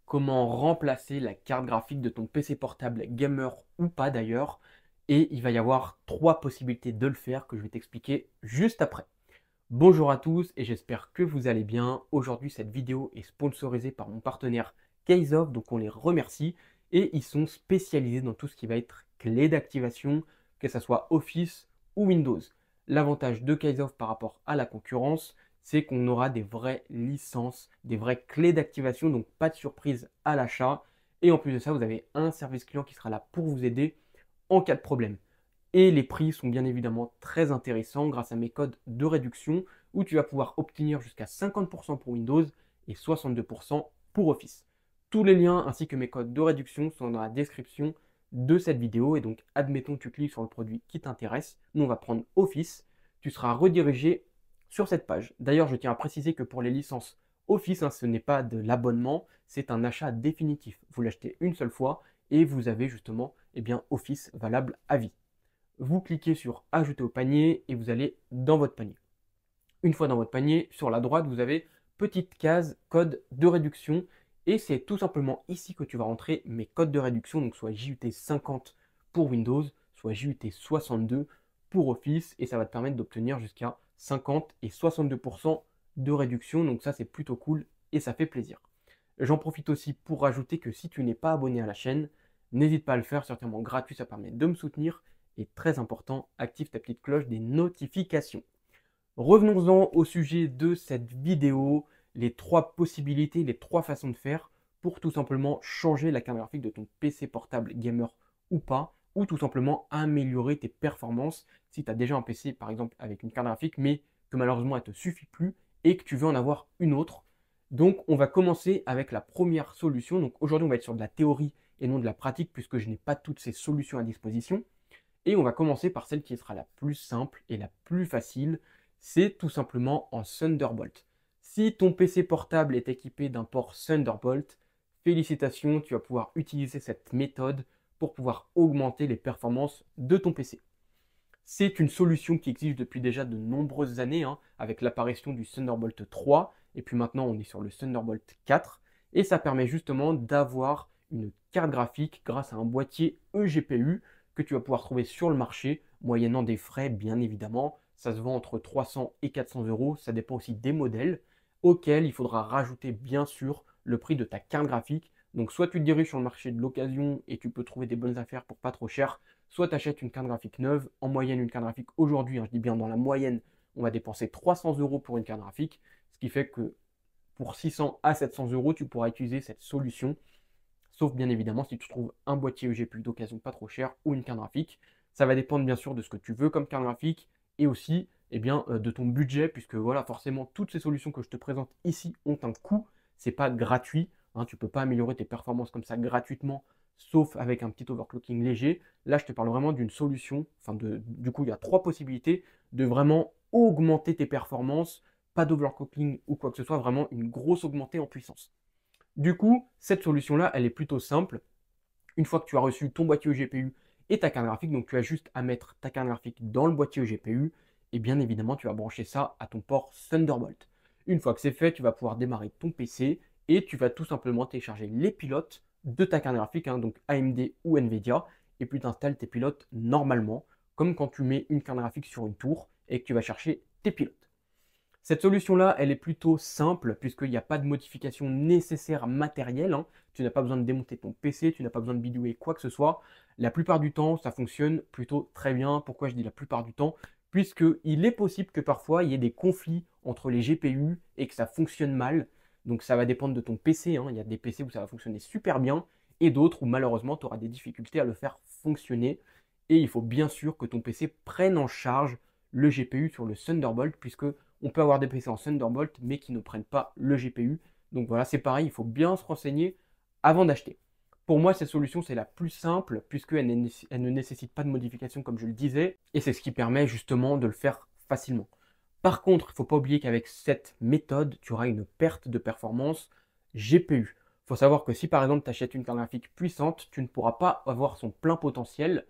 comment remplacer la carte graphique de ton PC portable gamer ou pas d'ailleurs. Et il va y avoir trois possibilités de le faire que je vais t'expliquer juste après. Bonjour à tous et j'espère que vous allez bien. Aujourd'hui, cette vidéo est sponsorisée par mon partenaire Kaysoft, donc on les remercie. Et ils sont spécialisés dans tout ce qui va être clé d'activation, que ce soit Office ou Windows. L'avantage de Kaysoft par rapport à la concurrence, c'est qu'on aura des vraies licences, des vraies clés d'activation, donc pas de surprise à l'achat. Et en plus de ça, vous avez un service client qui sera là pour vous aider en cas de problème. Et les prix sont bien évidemment très intéressants grâce à mes codes de réduction où tu vas pouvoir obtenir jusqu'à 50% pour Windows et 62% pour Office. Tous les liens ainsi que mes codes de réduction sont dans la description de cette vidéo. Et donc, admettons que tu cliques sur le produit qui t'intéresse. Nous, on va prendre Office. Tu seras redirigé sur cette page. D'ailleurs, je tiens à préciser que pour les licences Office, ce n'est pas de l'abonnement, c'est un achat définitif. Vous l'achetez une seule fois et vous avez justement Office valable à vie. Vous cliquez sur Ajouter au panier et vous allez dans votre panier. Une fois dans votre panier, sur la droite, vous avez petite case code de réduction et c'est tout simplement ici que tu vas rentrer mes codes de réduction, donc soit JUT 50 pour Windows, soit JUT 62 pour Office et ça va te permettre d'obtenir jusqu'à 50 et 62% de réduction, donc ça c'est plutôt cool et ça fait plaisir. J'en profite aussi pour rajouter que si tu n'es pas abonné à la chaîne, n'hésite pas à le faire, certainement gratuit, ça permet de me soutenir et très important, active ta petite cloche des notifications. Revenons-en au sujet de cette vidéo, les trois possibilités, les trois façons de faire pour tout simplement changer la carte graphique de ton PC portable gamer ou pas, ou tout simplement améliorer tes performances si tu as déjà un PC par exemple avec une carte graphique mais que malheureusement elle ne te suffit plus et que tu veux en avoir une autre. Donc on va commencer avec la première solution. Donc aujourd'hui on va être sur de la théorie et non de la pratique puisque je n'ai pas toutes ces solutions à disposition. Et on va commencer par celle qui sera la plus simple et la plus facile, c'est tout simplement en Thunderbolt. Si ton PC portable est équipé d'un port Thunderbolt, félicitations, tu vas pouvoir utiliser cette méthode pour pouvoir augmenter les performances de ton PC. C'est une solution qui existe depuis déjà de nombreuses années, avec l'apparition du Thunderbolt 3, et puis maintenant on est sur le Thunderbolt 4, et ça permet justement d'avoir une carte graphique grâce à un boîtier eGPU que tu vas pouvoir trouver sur le marché, moyennant des frais bien évidemment. Ça se vend entre 300 et 400 euros, ça dépend aussi des modèles, auxquels il faudra rajouter bien sûr le prix de ta carte graphique. Donc soit tu te diriges sur le marché de l'occasion et tu peux trouver des bonnes affaires pour pas trop cher, soit tu achètes une carte graphique neuve. En moyenne, une carte graphique aujourd'hui, je dis bien dans la moyenne, on va dépenser 300 euros pour une carte graphique, ce qui fait que pour 600 à 700 euros, tu pourras utiliser cette solution. Sauf bien évidemment si tu trouves un boîtier eGPU d'occasion pas trop cher ou une carte graphique. Ça va dépendre bien sûr de ce que tu veux comme carte graphique et aussi de ton budget, puisque voilà, forcément, toutes ces solutions que je te présente ici ont un coût. C'est pas gratuit. Tu ne peux pas améliorer tes performances comme ça gratuitement, sauf avec un petit overclocking léger. Là, je te parle vraiment d'une solution. Du coup, il y a trois possibilités de vraiment augmenter tes performances. Pas d'overclocking ou quoi que ce soit, vraiment une grosse augmentée en puissance. Du coup, cette solution-là, elle est plutôt simple. Une fois que tu as reçu ton boîtier GPU et ta carte graphique, donc tu as juste à mettre ta carte graphique dans le boîtier GPU et bien évidemment, tu vas brancher ça à ton port Thunderbolt. Une fois que c'est fait, tu vas pouvoir démarrer ton PC et tu vas tout simplement télécharger les pilotes de ta carte graphique, donc AMD ou Nvidia, et puis tu installes tes pilotes normalement, comme quand tu mets une carte graphique sur une tour et que tu vas chercher tes pilotes. Cette solution-là, elle est plutôt simple puisqu'il n'y a pas de modification nécessaire matérielle. Tu n'as pas besoin de démonter ton PC, tu n'as pas besoin de bidouiller quoi que ce soit. La plupart du temps, ça fonctionne plutôt très bien. Pourquoi je dis la plupart du temps? Puisqu'il est possible que parfois il y ait des conflits entre les GPU et que ça fonctionne mal. Donc ça va dépendre de ton PC. Il y a des PC où ça va fonctionner super bien et d'autres où malheureusement tu auras des difficultés à le faire fonctionner. Et il faut bien sûr que ton PC prenne en charge le GPU sur le Thunderbolt puisque on peut avoir des PC en Thunderbolt, mais qui ne prennent pas le GPU. Donc voilà, c'est pareil, il faut bien se renseigner avant d'acheter. Pour moi, cette solution, c'est la plus simple, puisqu'elle ne nécessite pas de modification, comme je le disais, et c'est ce qui permet justement de le faire facilement. Par contre, il ne faut pas oublier qu'avec cette méthode, tu auras une perte de performance GPU. Il faut savoir que si par exemple tu achètes une carte graphique puissante, tu ne pourras pas avoir son plein potentiel,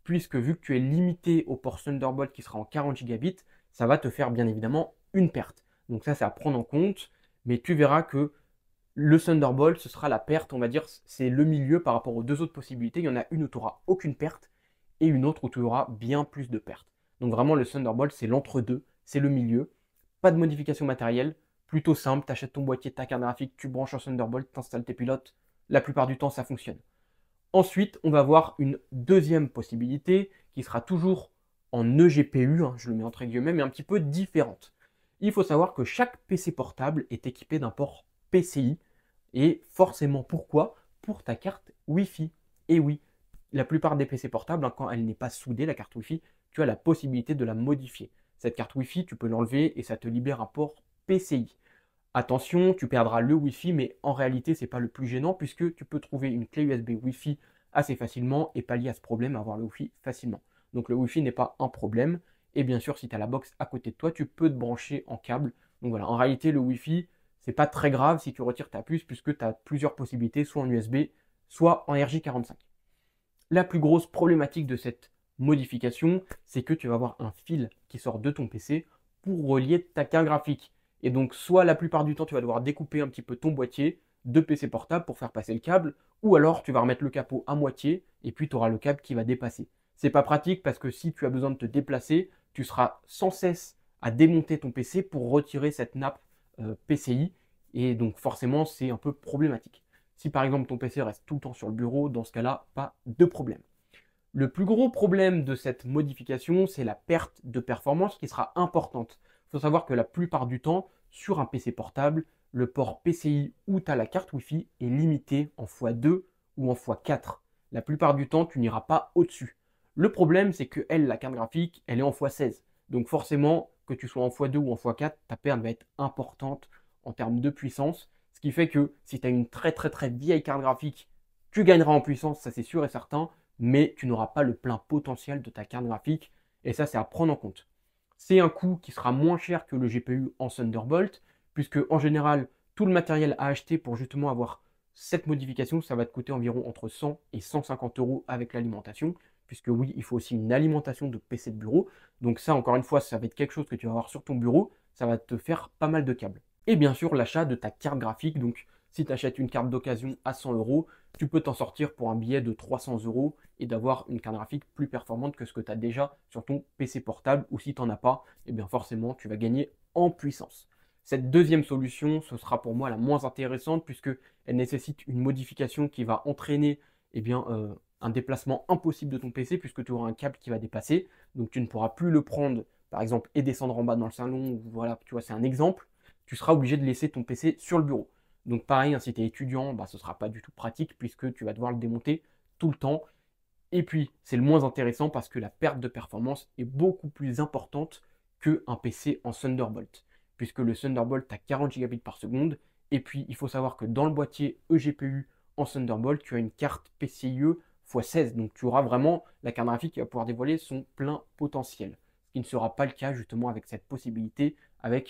puisque vu que tu es limité au port Thunderbolt qui sera en 40 gigabits, ça va te faire bien évidemment une perte. Donc ça, c'est à prendre en compte, mais tu verras que Le Thunderbolt, ce sera la perte, on va dire, c'est le milieu par rapport aux deux autres possibilités. Il y en a une où tu n'auras aucune perte et une autre où tu auras bien plus de pertes. Donc vraiment, le Thunderbolt, c'est l'entre-deux, c'est le milieu. Pas de modification matérielle, plutôt simple, tu achètes ton boîtier, ta carte graphique, tu branches un Thunderbolt, tu installes tes pilotes. La plupart du temps, ça fonctionne. Ensuite, on va voir une deuxième possibilité qui sera toujours en eGPU, hein, je le mets entre guillemets, mais un petit peu différente. Il faut savoir que chaque PC portable est équipé d'un port PCI. Et forcément, pourquoi? Pour ta carte Wi-Fi. Et oui, la plupart des PC portables, hein, quand elle n'est pas soudée, la carte Wi-Fi, tu as la possibilité de la modifier. Cette carte Wi-Fi, tu peux l'enlever et ça te libère un port PCI. Attention, tu perdras le Wi-Fi, mais en réalité, ce n'est pas le plus gênant puisque tu peux trouver une clé USB Wi-Fi assez facilement et pallier à ce problème, avoir le Wi-Fi facilement. Donc le Wi-Fi n'est pas un problème. Et bien sûr, si tu as la box à côté de toi, tu peux te brancher en câble. Donc voilà, en réalité, le Wi-Fi, c'est pas très grave si tu retires ta puce puisque tu as plusieurs possibilités, soit en USB, soit en RJ45. La plus grosse problématique de cette modification, c'est que tu vas avoir un fil qui sort de ton PC pour relier ta carte graphique. Et donc, soit la plupart du temps, tu vas devoir découper un petit peu ton boîtier de PC portable pour faire passer le câble, ou alors tu vas remettre le capot à moitié et puis tu auras le câble qui va dépasser. C'est pas pratique parce que si tu as besoin de te déplacer, tu seras sans cesse à démonter ton PC pour retirer cette nappe PCI et donc forcément c'est un peu problématique. Si par exemple ton PC reste tout le temps sur le bureau, dans ce cas-là, pas de problème. Le plus gros problème de cette modification, c'est la perte de performance qui sera importante. Il faut savoir que la plupart du temps, sur un PC portable, le port PCI où tu as la carte Wi-Fi est limité en x2 ou en x4. La plupart du temps, tu n'iras pas au-dessus. Le problème, c'est que elle, la carte graphique, elle est en x16. Donc forcément, que tu sois en x2 ou en x4, ta perte va être importante en termes de puissance. Ce qui fait que si tu as une très vieille carte graphique, tu gagneras en puissance, ça c'est sûr et certain, mais tu n'auras pas le plein potentiel de ta carte graphique. Et ça, c'est à prendre en compte. C'est un coût qui sera moins cher que le GPU en Thunderbolt, puisque en général, tout le matériel à acheter pour justement avoir cette modification, ça va te coûter environ entre 100 et 150 euros avec l'alimentation, puisque oui, il faut aussi une alimentation de PC de bureau. Donc ça, encore une fois, ça va être quelque chose que tu vas avoir sur ton bureau, ça va te faire pas mal de câbles. Et bien sûr, l'achat de ta carte graphique. Donc si tu achètes une carte d'occasion à 100 euros, tu peux t'en sortir pour un billet de 300 euros et d'avoir une carte graphique plus performante que ce que tu as déjà sur ton PC portable, ou si tu n'en as pas, et bien forcément tu vas gagner en puissance. Cette deuxième solution, ce sera pour moi la moins intéressante puisqu'elle nécessite une modification qui va entraîner un déplacement impossible de ton PC puisque tu auras un câble qui va dépasser. Donc tu ne pourras plus le prendre par exemple et descendre en bas dans le salon. Voilà, tu vois, c'est un exemple. Tu seras obligé de laisser ton PC sur le bureau. Donc pareil, hein, si tu es étudiant, ce ne sera pas du tout pratique puisque tu vas devoir le démonter tout le temps. Et puis, c'est le moins intéressant parce que la perte de performance est beaucoup plus importante qu'un PC en Thunderbolt. Puisque le Thunderbolt a 40 gigabits par seconde. Et puis, il faut savoir que dans le boîtier eGPU en Thunderbolt, tu as une carte PCIe x16. Donc, tu auras vraiment la carte graphique qui va pouvoir dévoiler son plein potentiel. Ce qui ne sera pas le cas justement avec cette possibilité,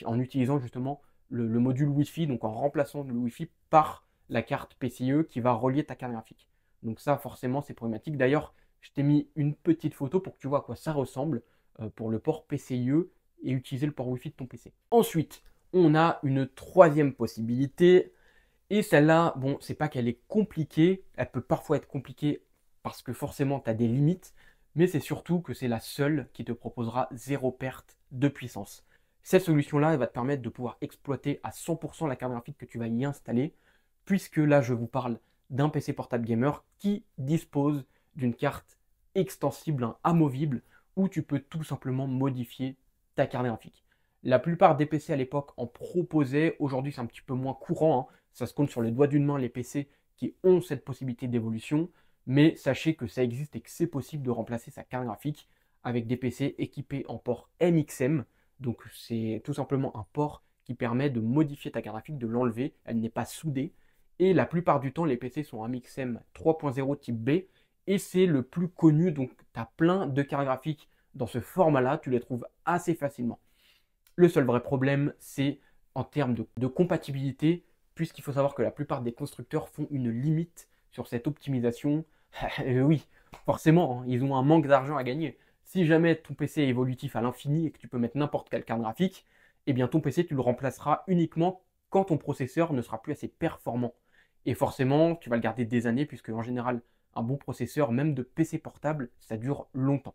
en utilisant justement le module Wi-Fi, donc en remplaçant le Wi-Fi par la carte PCIe qui va relier ta carte graphique. Donc ça, forcément, c'est problématique. D'ailleurs, je t'ai mis une petite photo pour que tu vois à quoi ça ressemble pour le port PCIe et utiliser le port Wi-Fi de ton PC. Ensuite, on a une troisième possibilité. Et celle-là, bon, c'est pas qu'elle est compliquée. Elle peut parfois être compliquée parce que forcément, tu as des limites. Mais c'est surtout que c'est la seule qui te proposera zéro perte de puissance. Cette solution-là, elle va te permettre de pouvoir exploiter à 100% la carte graphique que tu vas y installer. Puisque là, je vous parle d'un PC portable gamer qui dispose d'une carte extensible, amovible, où tu peux tout simplement modifier ta carte graphique. La plupart des PC à l'époque en proposaient, aujourd'hui c'est un petit peu moins courant, hein. Ça se compte sur les doigts d'une main les PC qui ont cette possibilité d'évolution, mais sachez que ça existe et que c'est possible de remplacer sa carte graphique avec des PC équipés en port MXM, donc c'est tout simplement un port qui permet de modifier ta carte graphique, de l'enlever, elle n'est pas soudée. Et la plupart du temps, les PC sont MXM 3.0 type B. Et c'est le plus connu. Donc, tu as plein de cartes graphiques dans ce format-là. Tu les trouves assez facilement. Le seul vrai problème, c'est en termes de compatibilité. Puisqu'il faut savoir que la plupart des constructeurs font une limite sur cette optimisation. Oui, forcément, hein, ils ont un manque d'argent à gagner. Si jamais ton PC est évolutif à l'infini et que tu peux mettre n'importe quelle carte graphique, eh bien ton PC, tu le remplaceras uniquement quand ton processeur ne sera plus assez performant. Et forcément, tu vas le garder des années puisque en général, un bon processeur, même de PC portable, ça dure longtemps.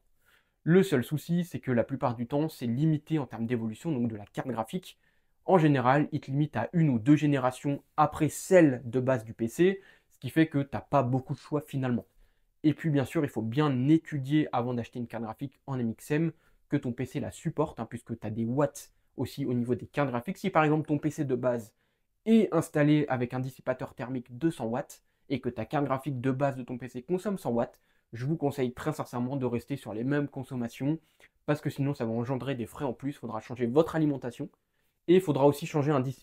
Le seul souci, c'est que la plupart du temps, c'est limité en termes d'évolution, donc de la carte graphique. En général, il te limite à une ou deux générations après celle de base du PC, ce qui fait que tu n'as pas beaucoup de choix finalement. Et puis bien sûr, il faut bien étudier avant d'acheter une carte graphique en MXM que ton PC la supporte, hein, puisque tu as des watts aussi au niveau des cartes graphiques. Si par exemple ton PC de base est installé avec un dissipateur thermique 200 watts et que ta carte graphique de base de ton PC consomme 100 watts, je vous conseille très sincèrement de rester sur les mêmes consommations parce que sinon ça va engendrer des frais en plus. Il faudra changer votre alimentation et il faudra aussi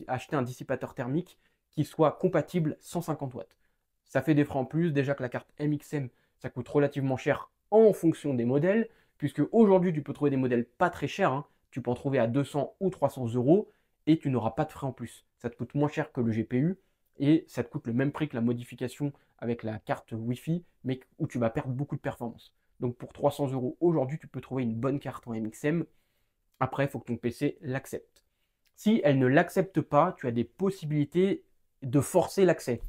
acheter un dissipateur thermique qui soit compatible 150 watts. Ça fait des frais en plus. Déjà que la carte MXM, ça coûte relativement cher en fonction des modèles, puisque aujourd'hui tu peux trouver des modèles pas très chers, hein. Tu peux en trouver à 200 ou 300 euros et tu n'auras pas de frais en plus. Ça te coûte moins cher que le GPU et ça te coûte le même prix que la modification avec la carte Wi-Fi, mais où tu vas perdre beaucoup de performance. Donc pour 300 euros aujourd'hui, tu peux trouver une bonne carte en MXM. Après, il faut que ton PC l'accepte. Si elle ne l'accepte pas, tu as des possibilités de forcer l'accès.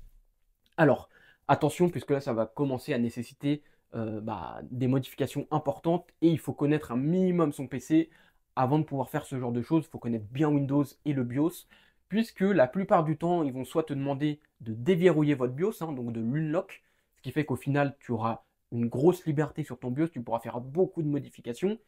Alors, attention, puisque là, ça va commencer à nécessiter des modifications importantes et il faut connaître un minimum son PC avant de pouvoir faire ce genre de choses. Il faut connaître bien Windows et le BIOS, puisque la plupart du temps, ils vont soit te demander de déverrouiller votre BIOS, hein, donc de l'unlock, ce qui fait qu'au final, tu auras une grosse liberté sur ton BIOS, tu pourras faire beaucoup de modifications.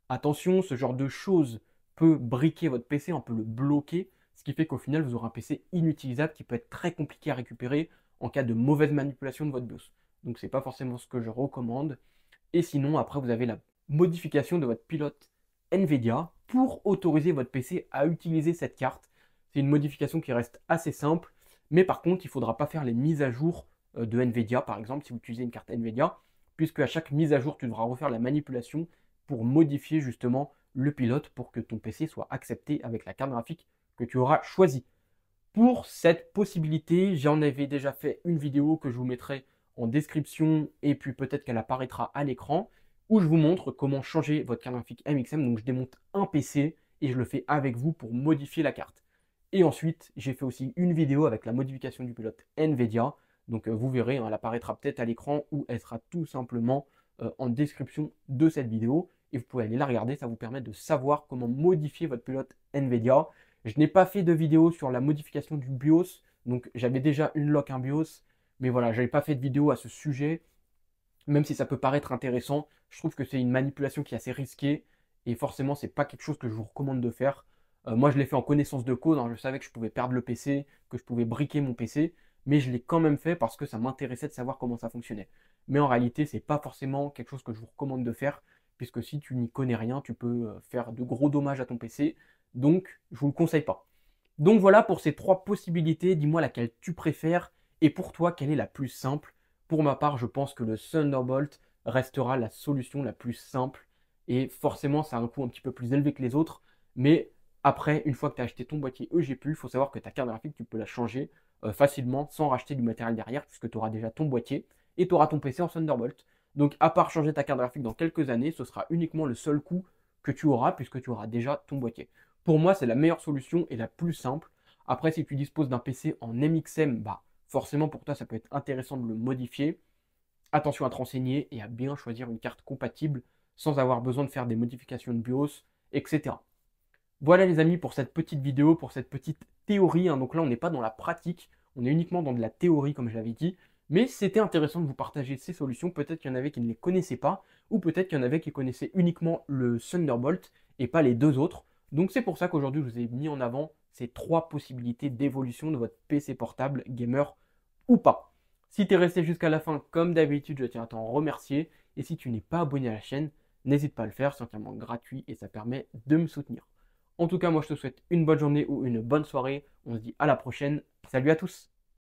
Attention, ce genre de choses peut briquer votre PC, on peut le bloquer, ce qui fait qu'au final, vous aurez un PC inutilisable qui peut être très compliqué à récupérer en cas de mauvaise manipulation de votre BIOS. Donc c'est pas forcément ce que je recommande. Et sinon, après, vous avez la modification de votre pilote NVIDIA pour autoriser votre PC à utiliser cette carte. C'est une modification qui reste assez simple, mais par contre, il ne faudra pas faire les mises à jour de NVIDIA, par exemple, si vous utilisez une carte NVIDIA, puisque à chaque mise à jour, tu devras refaire la manipulation pour modifier justement le pilote pour que ton PC soit accepté avec la carte graphique que tu auras choisie. Pour cette possibilité, j'en avais déjà fait une vidéo que je vous mettrai en description et puis peut-être qu'elle apparaîtra à l'écran où je vous montre comment changer votre carte graphique MXM. Donc je démonte un PC et je le fais avec vous pour modifier la carte. Et ensuite, j'ai fait aussi une vidéo avec la modification du pilote NVIDIA. Donc vous verrez, hein, elle apparaîtra peut-être à l'écran ou elle sera tout simplement en description de cette vidéo. Et vous pouvez aller la regarder, ça vous permet de savoir comment modifier votre pilote NVIDIA. Je n'ai pas fait de vidéo sur la modification du BIOS, donc j'avais déjà une lock, un BIOS, mais voilà, je n'avais pas fait de vidéo à ce sujet, même si ça peut paraître intéressant. Je trouve que c'est une manipulation qui est assez risquée, et forcément, c'est pas quelque chose que je vous recommande de faire. Moi, je l'ai fait en connaissance de cause, hein. Je savais que je pouvais perdre le PC, que je pouvais briquer mon PC, mais je l'ai quand même fait parce que ça m'intéressait de savoir comment ça fonctionnait. Mais en réalité, c'est pas forcément quelque chose que je vous recommande de faire, puisque si tu n'y connais rien, tu peux faire de gros dommages à ton PC. Donc, je ne vous le conseille pas. Donc voilà pour ces trois possibilités. Dis-moi laquelle tu préfères et pour toi, quelle est la plus simple. Pour ma part, je pense que le Thunderbolt restera la solution la plus simple et forcément, ça a un coût un petit peu plus élevé que les autres. Mais après, une fois que tu as acheté ton boîtier EGPU, il faut savoir que ta carte graphique, tu peux la changer facilement sans racheter du matériel derrière puisque tu auras déjà ton boîtier et tu auras ton PC en Thunderbolt. Donc à part changer ta carte graphique dans quelques années, ce sera uniquement le seul coût que tu auras puisque tu auras déjà ton boîtier. Pour moi, c'est la meilleure solution et la plus simple. Après, si tu disposes d'un PC en MXM, bah, forcément pour toi, ça peut être intéressant de le modifier. Attention à te renseigner et à bien choisir une carte compatible sans avoir besoin de faire des modifications de BIOS, etc. Voilà les amis pour cette petite vidéo, pour cette petite théorie, hein. Donc là, on n'est pas dans la pratique, on est uniquement dans de la théorie, comme je l'avais dit. Mais c'était intéressant de vous partager ces solutions. Peut-être qu'il y en avait qui ne les connaissaient pas, ou peut-être qu'il y en avait qui connaissaient uniquement le Thunderbolt et pas les deux autres. Donc c'est pour ça qu'aujourd'hui, je vous ai mis en avant ces trois possibilités d'évolution de votre PC portable, gamer ou pas. Si tu es resté jusqu'à la fin, comme d'habitude, je tiens à t'en remercier. Et si tu n'es pas abonné à la chaîne, n'hésite pas à le faire, c'est entièrement gratuit et ça permet de me soutenir. En tout cas, moi je te souhaite une bonne journée ou une bonne soirée. On se dit à la prochaine. Salut à tous!